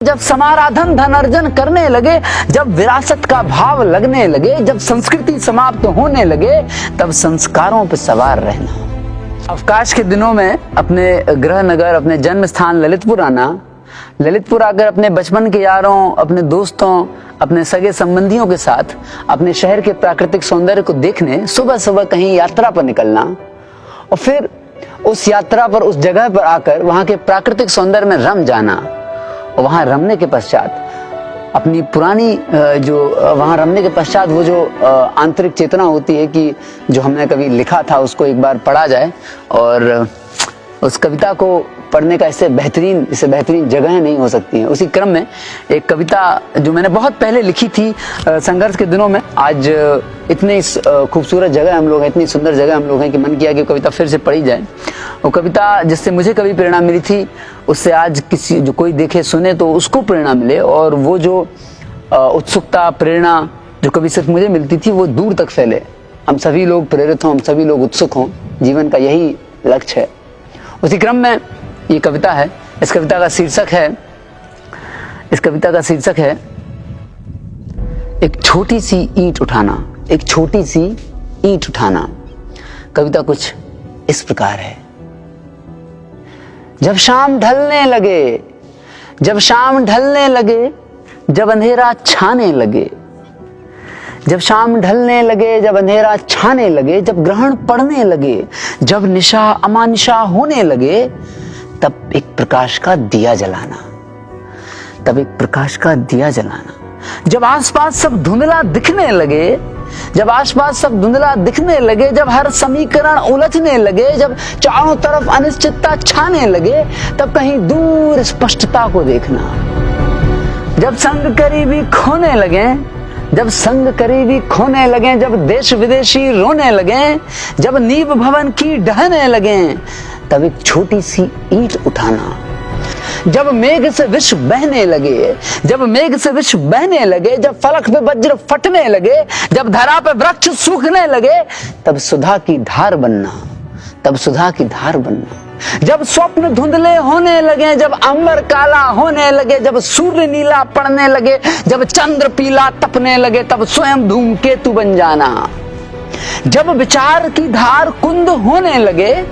जब समाराधन धन अर्जन करने लगे, जब विरासत का भाव लगने लगे, जब संस्कृति समाप्त होने लगे, तब संस्कारों पर सवार रहना। अवकाश के दिनों में अपने गृह नगर, अपने जन्म स्थान ललितपुर आना, ललितपुर आकर अपने बचपन के यारों, अपने दोस्तों, अपने सगे संबंधियों के साथ अपने शहर के प्राकृतिक सौंदर्य को देखने सुबह सुबह कहीं यात्रा पर निकलना और फिर उस यात्रा पर, उस जगह पर आकर वहां के प्राकृतिक सौंदर्य में रम जाना और वहां रमने के पश्चात अपनी पुरानी वहां रमने के पश्चात वो जो आंतरिक चेतना होती है कि जो हमने कभी लिखा था उसको एक बार पढ़ा जाए और उस कविता को पढ़ने का इससे बेहतरीन जगह नहीं हो सकती है। उसी क्रम में एक कविता जो मैंने बहुत पहले लिखी थी संघर्ष के दिनों में, आज इतनी खूबसूरत जगह हम लोग हैं, इतनी सुंदर जगह हम लोग हैं कि मन किया कि कविता फिर से पढ़ी जाए। वो कविता जिससे मुझे कभी प्रेरणा मिली थी, उससे आज किसी जो कोई देखे सुने तो उसको प्रेरणा मिले, और वो जो उत्सुकता प्रेरणा जो कभी सिर्फ मुझे मिलती थी वो दूर तक फैले। हम सभी लोग प्रेरित हों, हम सभी लोग उत्सुक हों, जीवन का यही लक्ष्य है। उसी क्रम में ये कविता है। इस कविता का शीर्षक है एक छोटी सी ईंट उठाना। एक छोटी सी ईंट उठाना। कविता कुछ इस प्रकार है। जब शाम ढलने लगे, जब अंधेरा छाने लगे, जब शाम ढलने लगे, जब अंधेरा छाने लगे, जब ग्रहण पड़ने लगे, जब निशा अमानिशा होने लगे, तब एक प्रकाश का दिया जलाना। जब आसपास सब धुंधला दिखने लगे, जब हर समीकरण उलझने लगे, जब चारों तरफ अनिश्चितता छाने लगे, तब कहीं दूर स्पष्टता को देखना। जब संग करीबी खोने लगे, जब देश विदेशी रोने लगे, जब नींव भवन की ढहने लगे, तब एक छोटी सी ईंट उठाना। जब मेघ से विष बहने लगे, जब फलक पे वज्र फटने लगे, जब धरा पे वृक्ष सूखने लगे, तब सुधा की धार बनना। जब स्वप्न धुंधले होने लगे, जब अंबर काला होने लगे, जब सूर्य नीला पड़ने लगे, जब चंद्र पीला तपने लगे, तब स्वयं धूमकेतु बन जाना। जब विचार की धार कुंद होने लगे,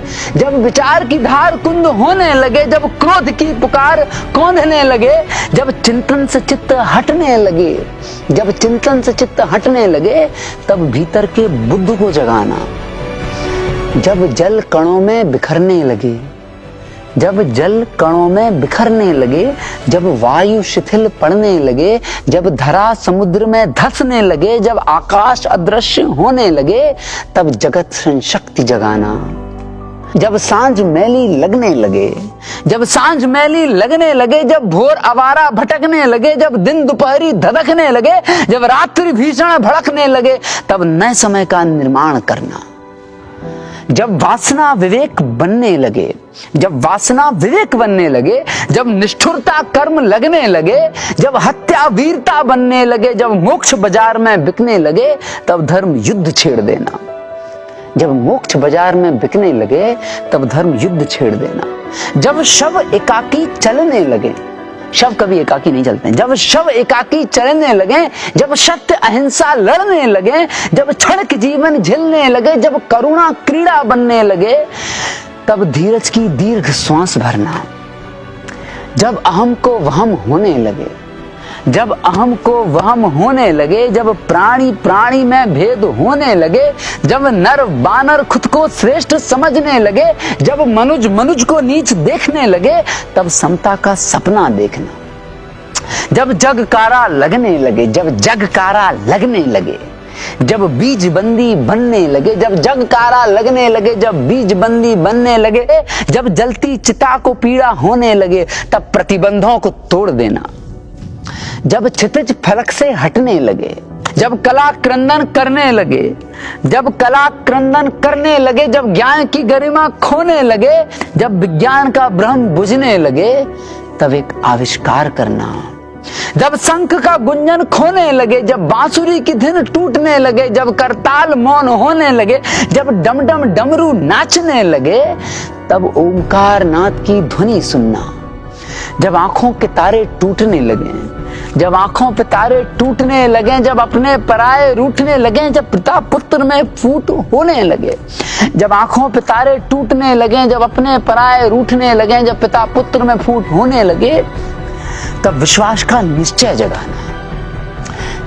जब क्रोध की पुकार कौंधने लगे, जब चिंतन से चित्त हटने लगे, तब भीतर के बुद्ध को जगाना। जब जल कणों में बिखरने लगे, जब वायु शिथिल पड़ने लगे, जब धरा समुद्र में धंसने लगे, जब आकाश अदृश्य होने लगे, तब जगत संशक्ति जगाना। जब सांझ मैली लगने लगे, जब भोर आवारा भटकने लगे, जब दिन दोपहरी धधकने लगे, जब रात्रि भीषण भड़कने लगे, तब नए समय का निर्माण करना। जब वासना विवेक बनने लगे, जब निष्ठुरता कर्म लगने लगे, जब हत्या वीरता बनने लगे, जब मोक्ष बाजार में बिकने लगे, तब धर्म युद्ध छेड़ देना। जब शव एकाकी चलने लगे, शव कभी एकाकी नहीं चलते हैं। जब शव एकाकी चलने लगे, जब सत्य अहिंसा लड़ने लगे, जब क्षणिक जीवन झेलने लगे, जब करुणा क्रीड़ा बनने लगे, तब धीरज की दीर्घ श्वास भरना। जब अहम को वहम होने लगे, जब प्राणी प्राणी में भेद होने लगे, जब नर बानर खुद को श्रेष्ठ समझने लगे, जब मनुज को नीच देखने लगे, तब समता का सपना देखना। जब जग कारा लगने लगे, जब बीज बंदी बनने लगे, जब जलती चिता को पीड़ा होने लगे, तब प्रतिबंधों को तोड़ देना। जब क्षितिज फलक से हटने लगे, जब कला क्रंदन करने लगे, जब ज्ञान की गरिमा खोने लगे, जब विज्ञान का ब्रह्म बुझने लगे, तब एक आविष्कार करना। जब शंख का गुंजन खोने लगे, जब बांसुरी की धुन टूटने लगे, जब करताल मौन होने लगे, जब डमडम डमरू नाचने लगे, तब ओमकार नाद की ध्वनि सुनना। जब आंखों के तारे टूटने लगे, जब आंखों पे तारे टूटने लगे, जब अपने पराये रूठने लगे, जब पिता पुत्र में फूट होने लगे, जब आंखों पे तारे टूटने लगे, जब अपने पराये रूठने लगे, जब पिता पुत्र में फूट होने लगे, तब विश्वास का निश्चय जगाना।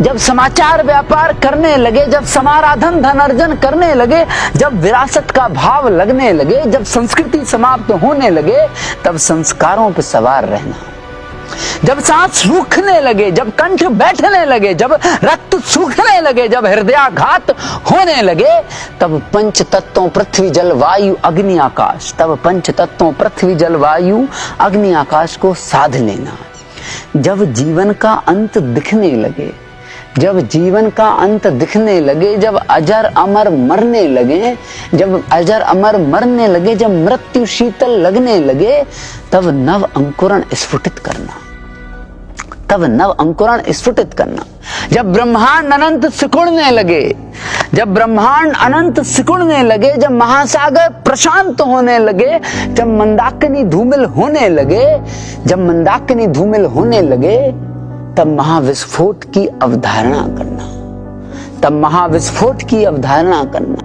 जब समाचार व्यापार करने लगे, जब समाराधन धन अर्जन करने लगे, जब विरासत का भाव लगने लगे, जब संस्कृति समाप्त होने लगे, तब संस्कारों पर सवार रहना। जब सांस सूखने लगे, जब कंठ बैठने लगे, जब रक्त सूखने लगे, जब हृदयाघात होने लगे, तब पंच तत्वों पृथ्वी जल वायु अग्नि आकाश, तब पंच तत्वों पृथ्वी जल वायु अग्नि आकाश को साध लेना। जब जीवन का अंत दिखने लगे, जब जीवन का अंत दिखने लगे, जब अजर अमर मरने लगे, जब अजर अमर मरने लगे, जब मृत्यु शीतल लगने लगे, तब नव अंकुरण स्फुटित करना, तब नव अंकुरण स्फुटित करना। जब ब्रह्मांड अनंत सिकुड़ने लगे, जब ब्रह्मांड अनंत सिकुड़ने लगे, जब महासागर प्रशांत होने लगे, जब मंदाकिनी धूमिल होने लगे, जब मंदाकिनी धूमिल होने लगे, तब महाविस्फोट की अवधारणा करना, तब महाविस्फोट की अवधारणा करना।